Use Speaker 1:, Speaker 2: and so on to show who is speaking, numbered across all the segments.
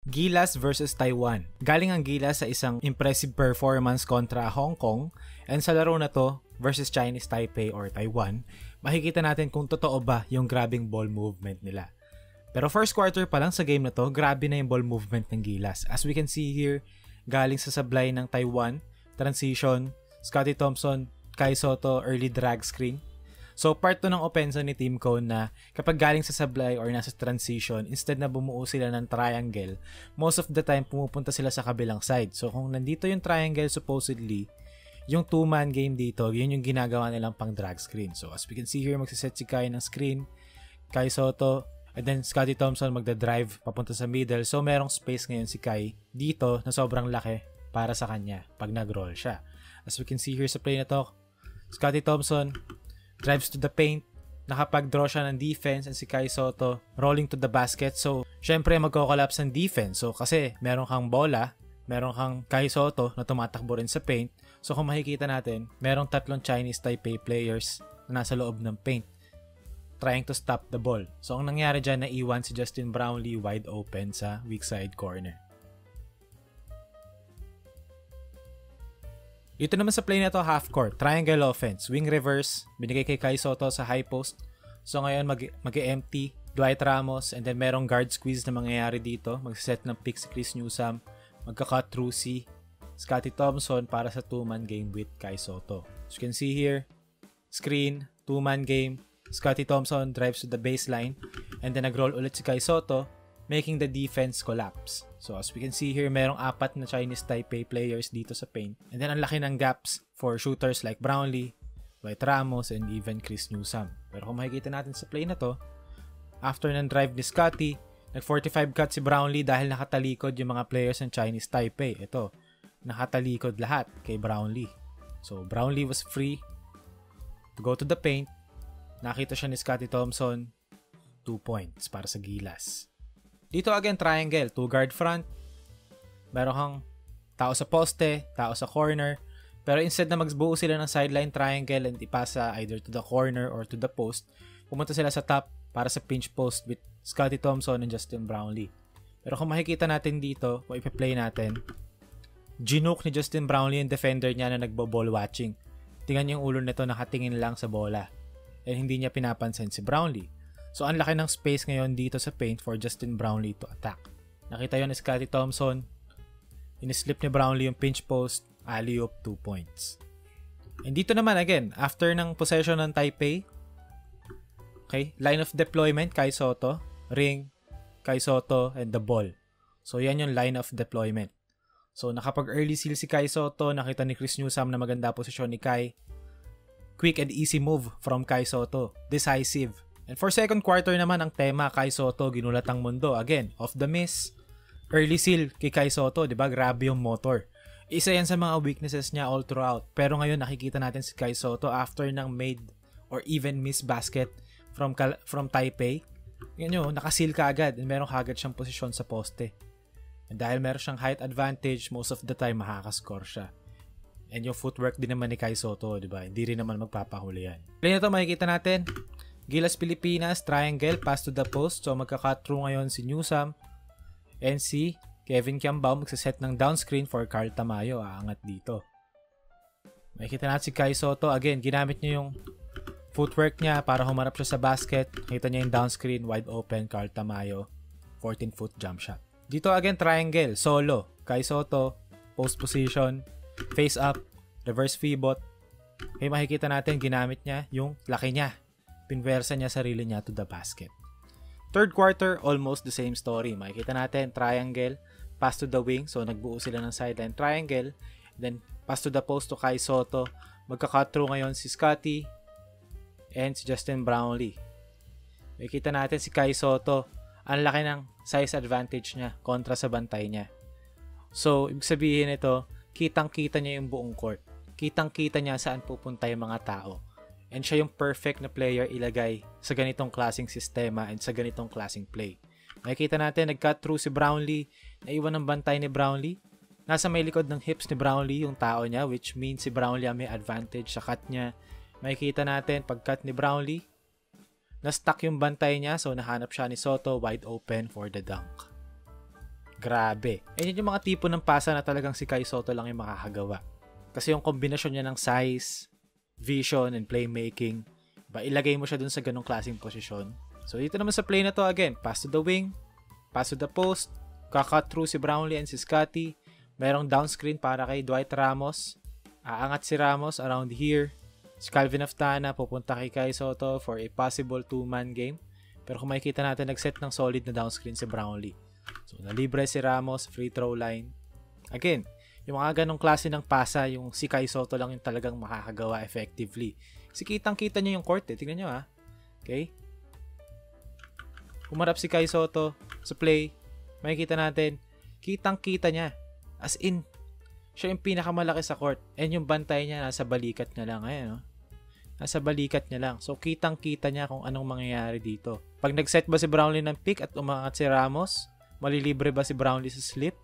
Speaker 1: Gilas versus Taiwan. Galing ang Gilas sa isang impressive performance kontra Hong Kong, and sa laro na to versus Chinese Taipei or Taiwan, makikita natin kung totoo ba yung grabing ball movement nila. Pero first quarter pa lang sa game na to, grabe na yung ball movement ng Gilas. As we can see here, galing sa sablay ng Taiwan, transition, Scottie Thompson, Kai Sotto, early drag screen. So part to ng opensa ni Team Cone na kapag galing sa sablay or nasa transition, instead na bumuo sila ng triangle, most of the time pumupunta sila sa kabilang side. So kung nandito yung triangle supposedly, yung two-man game dito, yun yung ginagawa nilang pang drag screen. So as we can see here, magsiset si Kai ng screen, Kai Sotto, and then Scottie Thompson magda-drive papunta sa middle. So merong space ngayon si Kai dito na sobrang laki para sa kanya pag nag-roll siya. As we can see here sa play na to, Scottie Thompson drives to the paint, nakapag-draw siya ng defense, and si Kai Sotto rolling to the basket. So, syempre magko-collapse ng defense. So, kasi meron kang bola, meron kang Kai Sotto na tumatakbo rin sa paint. So, kung makikita natin, merong tatlong Chinese Taipei players na nasa loob ng paint trying to stop the ball. So, ang nangyari dyan, naiwan si Justin Brownlee wide open sa weak side corner. Dito naman sa play na to, half court, triangle offense, wing reverse, binigay kay Kai Sotto sa high post. So ngayon mag-empty, Dwight Ramos, and then merong guard squeeze na mangyayari dito. Mag-set ng pick si Chris Newsome, magka-cut through si Scottie Thompson para sa two-man game with Kai Sotto. As you can see here, screen, two-man game, Scottie Thompson drives to the baseline, and then nag-roll ulit si Kai Sotto, making the defense collapse. So as we can see here, merong 4 na Chinese Taipei players dito sa paint. And then ang laki ng gaps for shooters like Brownlee, Dwight Ramos, and even Chris Newsome. Pero kung makikita natin sa play na to, after ng drive ni Scottie, nag-45 cut si Brownlee dahil nakatalikod yung mga players ng Chinese Taipei. Ito, nakatalikod lahat kay Brownlee. So Brownlee was free to go to the paint. Nakita siya ni Scottie Thompson, 2 points para sa Gilas. Dito again, triangle, 2 guard front. Meron kang tao sa poste, tao sa corner. Pero instead na magbuo sila ng sideline triangle and ipasa either to the corner or to the post, pumunta sila sa top para sa pinch post with Scottie Thompson and Justin Brownlee. Pero kung makikita natin dito, kung ipi-play natin, ginook ni Justin Brownlee yung defender niya na nagbo-ball watching. Tingnan yung ulo nito, nakatingin lang sa bola. And hindi niya pinapansin si Brownlee. So, ang laki ng space ngayon dito sa paint for Justin Brownlee to attack. Nakita yun ni Scottie Thompson. In-slip ni Brownlee yung pinch post. Alley-oop, 2 points. And dito naman, again, after ng possession ng Taipei, okay, line of deployment, Kai Sotto, ring, Kai Sotto, and the ball. So, yan yung line of deployment. So, nakapag-early seal si Kai Sotto. Nakita ni Chris Newsome na maganda posisyon ni Kai. Quick and easy move from Kai Sotto. Decisive. And for second quarter naman, ang tema, Kai Sotto, ginulat ang mundo. Again, off the miss, early seal kay Kai Sotto, diba? Grabe yung motor. Isa yan sa mga weaknesses niya all throughout. Pero ngayon, nakikita natin si Kai Sotto after ng made or even miss basket from Taipei. Yan yun, nakaseal ka agad and meron kagad siyang posisyon sa poste. And dahil meron siyang height advantage, most of the time makakascore siya. And yung footwork din naman ni Kai Sotto, diba? Hindi rin naman magpapahuli yan. Play na to, makikita natin. Gilas Pilipinas, triangle, pass to the post. So magka-cut through ngayon si Newsome and si Kevin Kiambao magsaset ng down screen for Carl Tamayo. Aangat dito. Makikita natin si Kai Sotto. Again, ginamit niya yung footwork niya para humarap siya sa basket. Nakita niya yung down screen, wide open, Carl Tamayo. 14-foot jump shot. Dito again, triangle, solo. Kai Sotto, post position, face up, reverse pivot. Okay, makikita natin, ginamit niya yung laki niya. Pinwersa niya sarili niya to the basket. Third quarter, almost the same story. Makikita natin, triangle, pass to the wing. So, nagbuo sila ng sideline triangle. Then, pass to the post to Kai Sotto. Magka-cut through ngayon si Scottie and si Justin Brownlee. Makikita natin si Kai Sotto. Ang laki ng size advantage niya kontra sa bantay niya. So, ibig sabihin ito, kitang-kita niya yung buong court. Kitang-kita niya saan pupunta yung mga tao. And siya yung perfect na player ilagay sa ganitong klaseng sistema and sa ganitong klaseng play. Makikita natin, nag-cut through si Brownlee. Naiwan ng bantay ni Brownlee. Nasa may likod ng hips ni Brownlee yung tao niya, which means si Brownlee may advantage sa cut niya. Makikita natin, pag-cut ni Brownlee, na-stuck yung bantay niya, so nahanap siya ni Sotto wide open for the dunk. Grabe. And yun yung mga tipo ng pasa na talagang si Kai Sotto lang yung makakagawa. Kasi yung kombinasyon niya ng size, vision, and playmaking, ilagay mo siya dun sa ganong klaseng posisyon. So dito naman sa play na to, again, pass to the wing, pass to the post, kakat through si Brownlee and si Scottie, merong down screen para kay Dwight Ramos, aangat si Ramos around here, si Calvin Aftana pupunta kay Kai Sotto for a possible 2-man game. Pero kung makikita natin, nag-set ng solid na down screen si Brownlee. So nalibre si Ramos, free throw line. Again, yung mga ganong klase ng pasa, yung si Kai Sotto lang yung talagang makakagawa effectively. Kasi kitang-kita nyo yung court eh. Tingnan nyo ha. Okay? Humarap si Kai Sotto sa play. Makikita natin, kitang-kita niya. As in, siya yung pinakamalaki sa court. And yung bantay niya, nasa balikat niya lang. Ayan, no? Nasa balikat niya lang. So, kitang-kita niya kung anong mangyayari dito. Pag nag-set ba si Brownlee ng pick at umangat si Ramos, malilibre ba si Brownlee sa slip?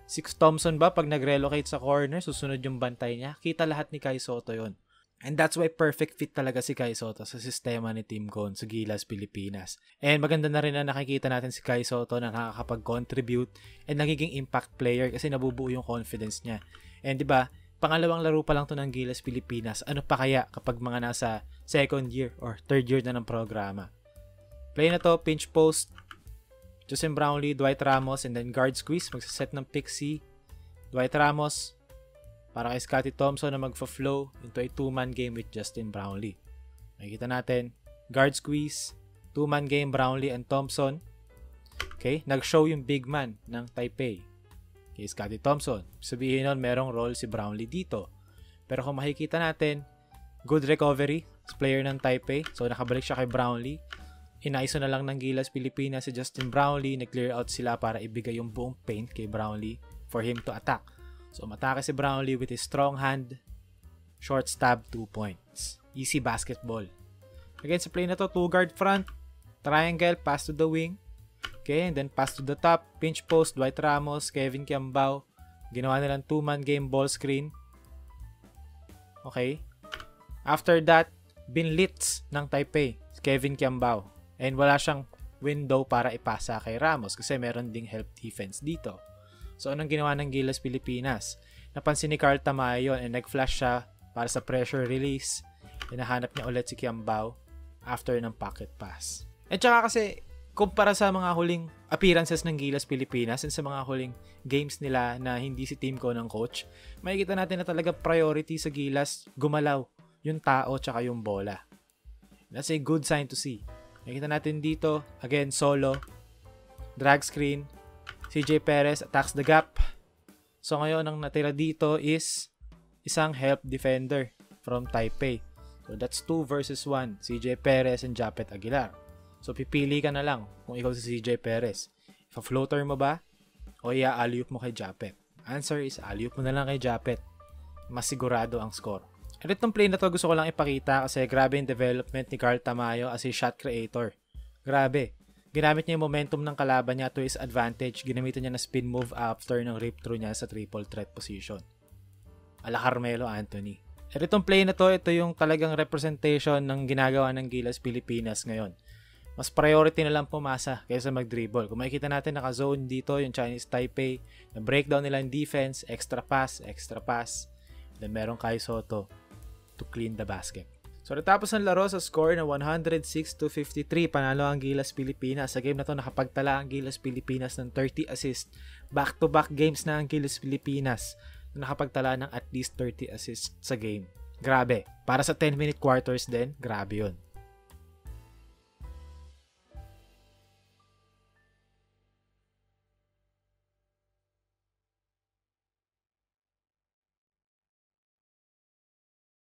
Speaker 1: Si Thompson ba pag nag-relocate sa corner, susunod yung bantay niya? Kita lahat ni Kai Sotto yun. And that's why perfect fit talaga si Kai Sotto sa sistema ni Team Cone sa Gilas, Pilipinas. And maganda na rin na nakikita natin si Kai Sotto na nakakapag-contribute and nagiging impact player kasi nabubuo yung confidence niya. And diba, pangalawang laro pa lang to ng Gilas, Pilipinas. Ano pa kaya kapag mga nasa second year or third year na ng programa? Play na to, pinch post, Justin Brownlee, Dwight Ramos, and then guard squeeze. Magsaset ng pick C. Dwight Ramos para kay Scottie Thompson na magfa-flow into a 2-man game with Justin Brownlee. Makikita natin, guard squeeze, 2-man game Brownlee and Thompson. Okay, nag-show yung big man ng Taipei. Okay, Scottie Thompson. Sabihin nun, merong role si Brownlee dito. Pero kung makikita natin, good recovery sa player ng Taipei. So, nakabalik siya kay Brownlee. Inaiso na lang ng Gilas, Pilipinas si Justin Brownlee. Nag-clear out sila para ibigay yung buong paint kay Brownlee for him to attack. So, matake si Brownlee with his strong hand. Short stab, 2 points. Easy basketball. Again, sa play na to, 2 guard front. Triangle, pass to the wing. Okay, and then pass to the top. Pinch post, Dwight Ramos, Kevin Kiambao. Ginawa nilang 2-man game ball screen. Okay. After that, binlitz ng Taipei, Kevin Kiambao. And wala siyang window para ipasa kay Ramos kasi meron ding help defense dito. So, anong ginawa ng Gilas, Pilipinas? Napansin ni Carl Tamayo and nag-flash siya para sa pressure release. Hinahanap niya ulit si Kiambao after ng pocket pass. At saka kasi, kumpara sa mga huling appearances ng Gilas, Pilipinas and sa mga huling games nila na hindi si Team Cone ng coach, makikita natin na talaga priority sa Gilas, gumalaw yung tao tsaka yung bola. That's a good sign to see. Makikita natin dito, again, solo, drag screen, CJ Perez attacks the gap. So ngayon, ang natira dito is isang help defender from Taipei. So that's 2 versus 1, CJ Perez and Japet Aguilar. So pipili ka na lang kung ikaw si CJ Perez. Ipa-floater mo ba o i-alley-oop mo kay Japet? Answer is alley-oop mo na lang kay Japet. Mas sigurado ang score. At itong play na to gusto ko lang ipakita kasi grabe yung development ni Carl Tamayo as a shot creator. Grabe. Ginamit niya yung momentum ng kalaban niya to his advantage. Ginamitan niya na spin move after ng rip through niya sa triple threat position. Ala Carmelo Anthony. At itong play na to, ito yung talagang representation ng ginagawa ng Gilas, Pilipinas ngayon. Mas priority na lang pumasa kaysa mag-dribble. Kung makikita natin, naka-zone dito yung Chinese Taipei. Na-breakdown nila yung defense, extra pass. Then merong Kai Sotto to clean the basket. So, natapos ang laro sa score na 106-53. Panalo ang Gilas, Pilipinas. Sa game na to, nakapagtala ang Gilas, Pilipinas ng 30 assists. Back-to-back games na ang Gilas, Pilipinas na nakapagtala ng at least 30 assists sa game. Grabe. Para sa 10-minute quarters din, grabe yun.